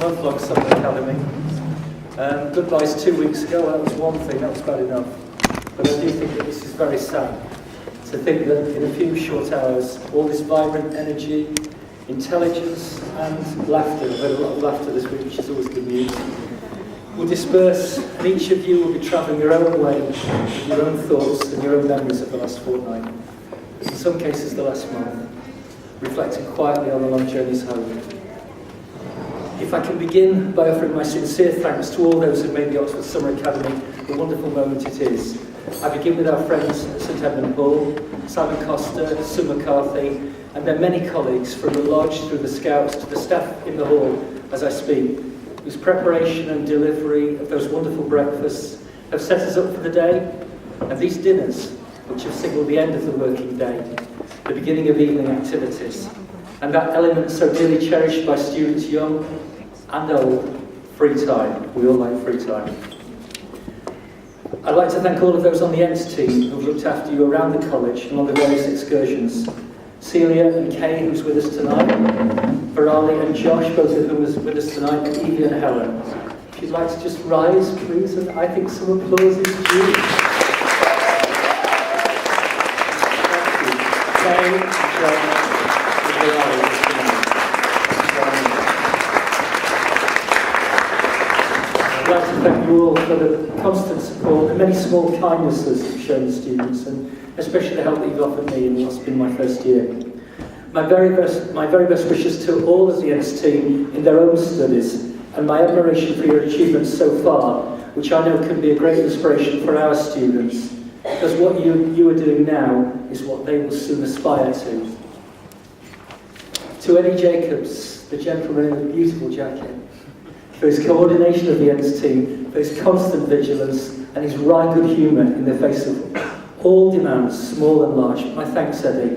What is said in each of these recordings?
month-long summer academy. Goodbyes 2 weeks ago, that was one thing, that was bad enough. But I do think that this is very sad, to think that in a few short hours, all this vibrant energy, intelligence and laughter, I've had a lot of laughter this week, which is always good news, will disperse, and each of you will be travelling your own way, with your own thoughts and your own memories of the last fortnight, in some cases the last month, reflecting quietly on the long journeys home. If I can begin by offering my sincere thanks to all those who made the Oxford Summer Academy the wonderful moment it is. I begin with our friends at St Edmund Hall, Simon Coster, Sue McCarthy, and their many colleagues from the lodge through the Scouts to the staff in the hall as I speak, whose preparation and delivery of those wonderful breakfasts have set us up for the day, and these dinners, which have signalled the end of the working day, the beginning of evening activities, and that element so dearly cherished by students young and old, free time. We all like free time. I'd like to thank all of those on the ENTS team who've looked after you around the college and on the various excursions. Celia and Kay, who's with us tonight, Varali and Josh, both of whom are with us tonight, and Evie and Helen. If you'd like to just rise, please, and I think some applause is due. Thank you. Kay, Josh, and Varali. I'd like to thank you all for the constant support, the many small kindnesses you've shown the students, and especially the help that you've offered me in what's been my first year. My very best wishes to all of the ENTS team in their own studies, and my admiration for your achievements so far, which I know can be a great inspiration for our students, because what you are doing now is what they will soon aspire to. To Eddie Jacobs, the gentleman in the beautiful jacket, for his coordination of the ENTS team, for his constant vigilance and his wry good humour in the face of all demands, small and large. My thanks, Eddie.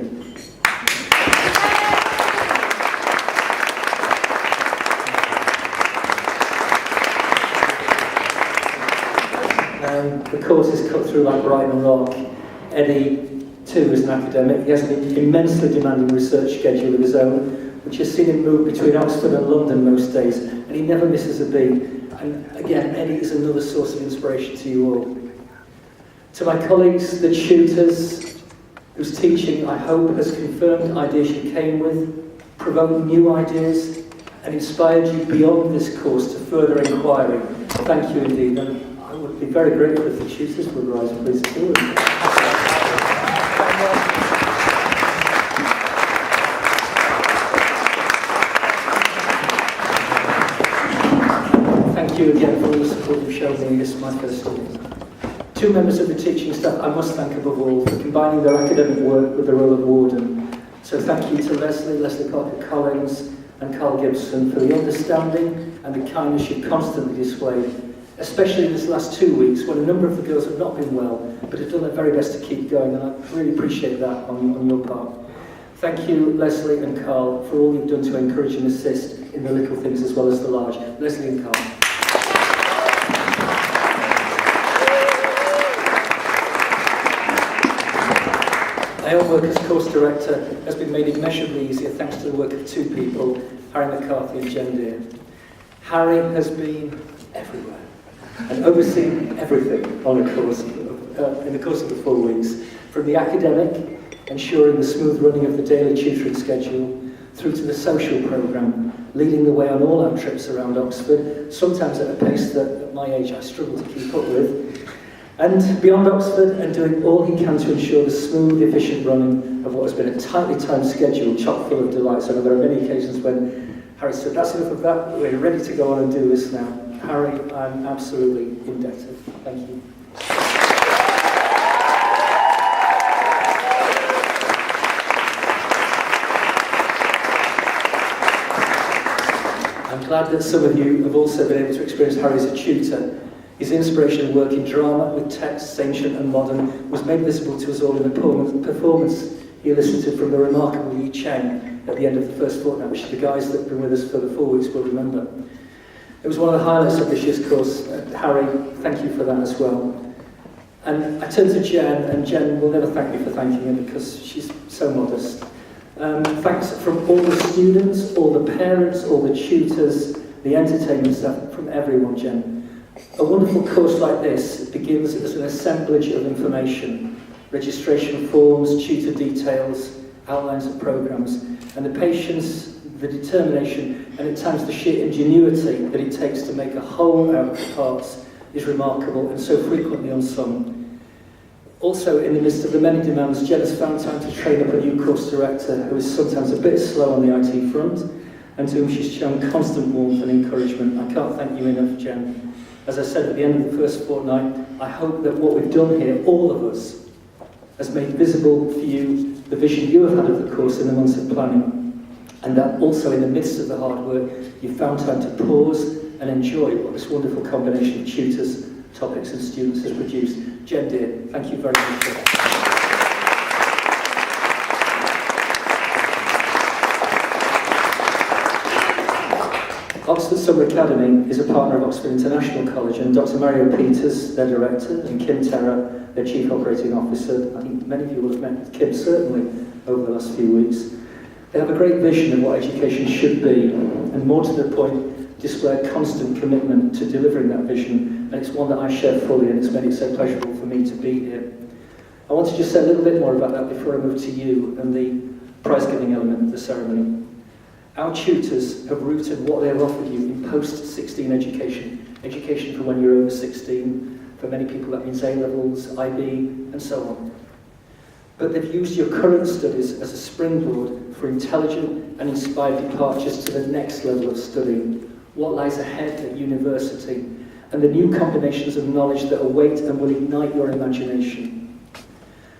The course is cut through like Brighton Rock. Eddie, too, is an academic. He has an immensely demanding research schedule of his own, which has seen him move between Oxford and London most days, and he never misses a beat. And again, Eddie is another source of inspiration to you all. To my colleagues, the tutors, whose teaching I hope has confirmed ideas you came with, provoked new ideas, and inspired you beyond this course to further inquiry. Thank you indeed, and I would be very grateful if the tutors would rise, please, too. Thank you again for all the support you've shown me. This is my first year. Two members of the teaching staff I must thank above all for combining their academic work with the role of warden. So thank you to Leslie Parker-Collins and Carl Gibson for the understanding and the kindness you've constantly displayed, especially in this last 2 weeks when a number of the girls have not been well, but have done their very best to keep going, and I really appreciate that on your part. Thank you, Leslie and Carl, for all you've done to encourage and assist in the little things as well as the large. Leslie and Carl. My own work as course director has been made immeasurably easier thanks to the work of two people, Harry McCarthy and Jen Deere. Harry has been everywhere and overseen everything on a course in the course of the 4 weeks, from the academic, ensuring the smooth running of the daily tutoring schedule, through to the social programme, leading the way on all our trips around Oxford, sometimes at a pace that at my age I struggle to keep up with, and beyond Oxford, and doing all he can to ensure the smooth, efficient running of what has been a tightly timed schedule chock full of delights. I know there are many occasions when Harry said, that's enough of that, we're ready to go on and do this now. Harry, I'm absolutely indebted. Thank you. I'm glad that some of you have also been able to experience Harry as a tutor. His inspiration and work in drama with texts, ancient and modern, was made visible to us all in the performance he elicited from the remarkable Yi Cheng at the end of the first fortnight, which the guys that have been with us for the 4 weeks will remember. It was one of the highlights of this year's course. Harry, thank you for that as well. And I turn to Jen, and Jen will never thank me for thanking her because she's so modest. Thanks from all the students, all the parents, all the tutors, the entertainment staff, from everyone, Jen. A wonderful course like this begins as an assemblage of information, registration forms, tutor details, outlines of programmes, and the patience, the determination, and at times the sheer ingenuity that it takes to make a whole out of parts is remarkable and so frequently unsung. Also, in the midst of the many demands, Jen has found time to train up a new course director who is sometimes a bit slow on the IT front, and to whom she's shown constant warmth and encouragement. I can't thank you enough, Jen. As I said at the end of the first fortnight, I hope that what we've done here, all of us, has made visible for you the vision you have had of the course in the months of planning, and that also in the midst of the hard work, you found time to pause and enjoy what this wonderful combination of tutors, topics and students has produced. Jen, dear, thank you very much for that. Oxford Summer Academy is a partner of Oxford International College, and Dr. Mario Peters, their director, and Kim Terra, their chief operating officer. I think many of you will have met Kim certainly over the last few weeks. They have a great vision of what education should be, and more to the point, display a constant commitment to delivering that vision, and it's one that I share fully, and it's made it so pleasurable for me to be here. I want to just say a little bit more about that before I move to you and the prize-giving element of the ceremony. Our tutors have rooted what they have offered you in post-16 education for when you're over 16. For many people that means A-levels, IB, and so on. But they've used your current studies as a springboard for intelligent and inspired departures to the next level of study, what lies ahead at university, and the new combinations of knowledge that await and will ignite your imagination.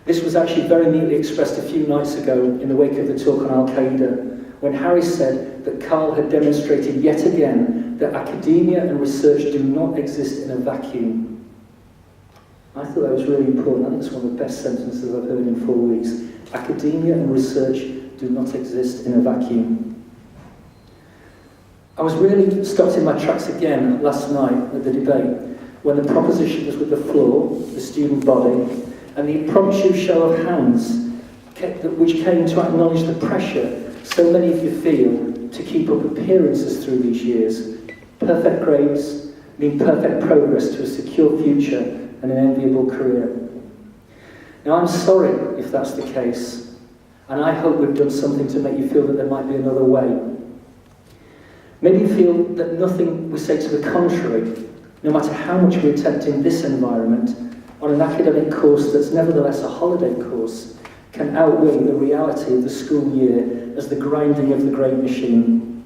This was actually very neatly expressed a few nights ago in the wake of the talk on Al-Qaeda, when Harry said that Carl had demonstrated yet again that academia and research do not exist in a vacuum. I thought that was really important. I think it's one of the best sentences I've heard in 4 weeks. Academia and research do not exist in a vacuum. I was really stopped in my tracks again last night at the debate when the proposition was with the floor, the student body, and the impromptu show of hands which came to acknowledge the pressure so many of you feel to keep up appearances through these years. Perfect grades mean perfect progress to a secure future and an enviable career. Now, I'm sorry if that's the case, and I hope we've done something to make you feel that there might be another way. Maybe you feel that nothing we say to the contrary, no matter how much we attempt in this environment, on an academic course that's nevertheless a holiday course, can outweigh the reality of the school year as the grinding of the great machine.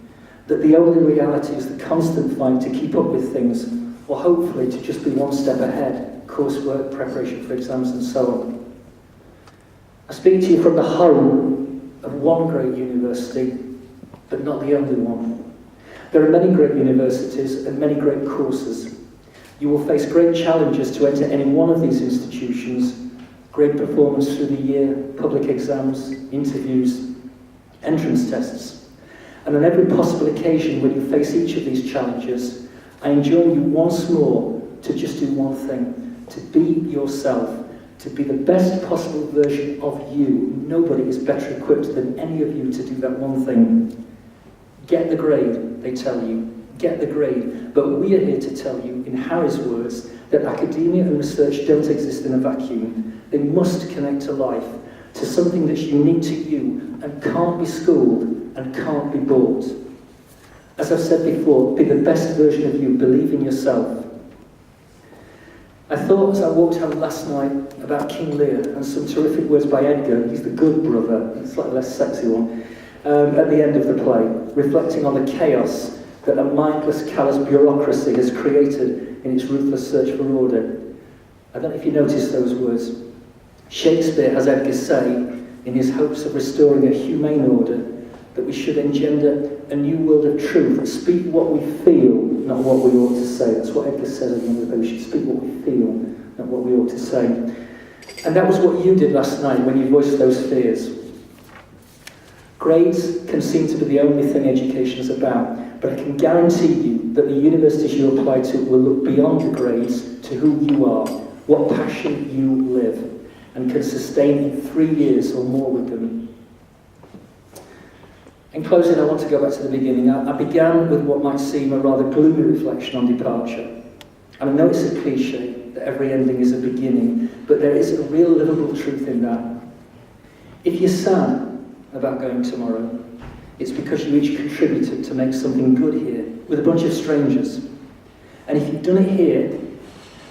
That the only reality is the constant fight to keep up with things, or hopefully to just be one step ahead, coursework, preparation for exams and so on. I speak to you from the home of one great university, but not the only one. There are many great universities and many great courses. You will face great challenges to enter any one of these institutions. Great performance through the year, public exams, interviews, entrance tests. And on every possible occasion when you face each of these challenges, I enjoin you once more to just do one thing, to be yourself, to be the best possible version of you. Nobody is better equipped than any of you to do that one thing. Get the grade, they tell you. Get the grade. But we are here to tell you, in Harry's words, that academia and research don't exist in a vacuum. They must connect to life, to something that's unique to you and can't be schooled and can't be bought. As I've said before, be the best version of you, believe in yourself. I thought as I walked home last night about King Lear and some terrific words by Edgar, he's the good brother, a slightly less sexy one, at the end of the play, reflecting on the chaos that a mindless, callous bureaucracy has created in its ruthless search for order. I don't know if you noticed those words. Shakespeare has Edgar say, in his hopes of restoring a humane order, that we should engender a new world of truth, speak what we feel, not what we ought to say. That's what Edgar says at the end of the play. We should speak what we feel, not what we ought to say. And that was what you did last night when you voiced those fears. Grades can seem to be the only thing education is about, but I can guarantee you that the universities you apply to will look beyond the grades to who you are, what passion you live, and can sustain in 3 years or more with them. In closing, I want to go back to the beginning. I began with what might seem a rather gloomy reflection on departure. And I know it's a cliche that every ending is a beginning, but there is a real livable truth in that. If you're sad about going tomorrow, it's because you each contributed to make something good here with a bunch of strangers. And if you've done it here,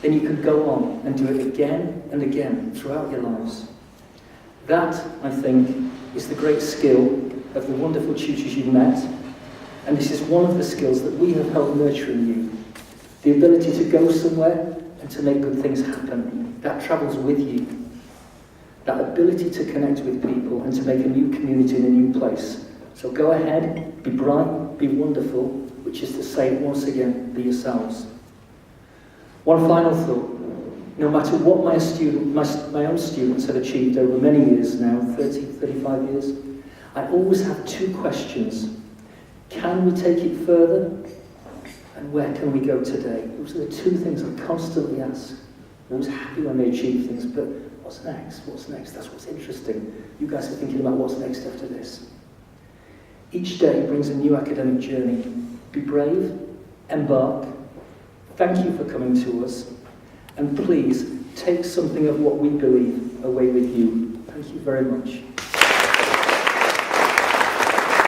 then you can go on and do it again and again throughout your lives. That, I think, is the great skill of the wonderful tutors you've met, and this is one of the skills that we have helped nurture in you. The ability to go somewhere and to make good things happen. That travels with you. That ability to connect with people and to make a new community in a new place. So go ahead, be bright, be wonderful, which is to say, once again, be yourselves. One final thought. No matter what my own students have achieved over many years now, 30, 35 years, I always have two questions. Can we take it further? And where can we go today? Those are the two things I constantly ask. I'm always happy when they achieve things, but what's next? What's next? That's what's interesting. You guys are thinking about what's next after this. Each day brings a new academic journey. Be brave, embark. Thank you for coming to us. And please, take something of what we believe away with you. Thank you very much.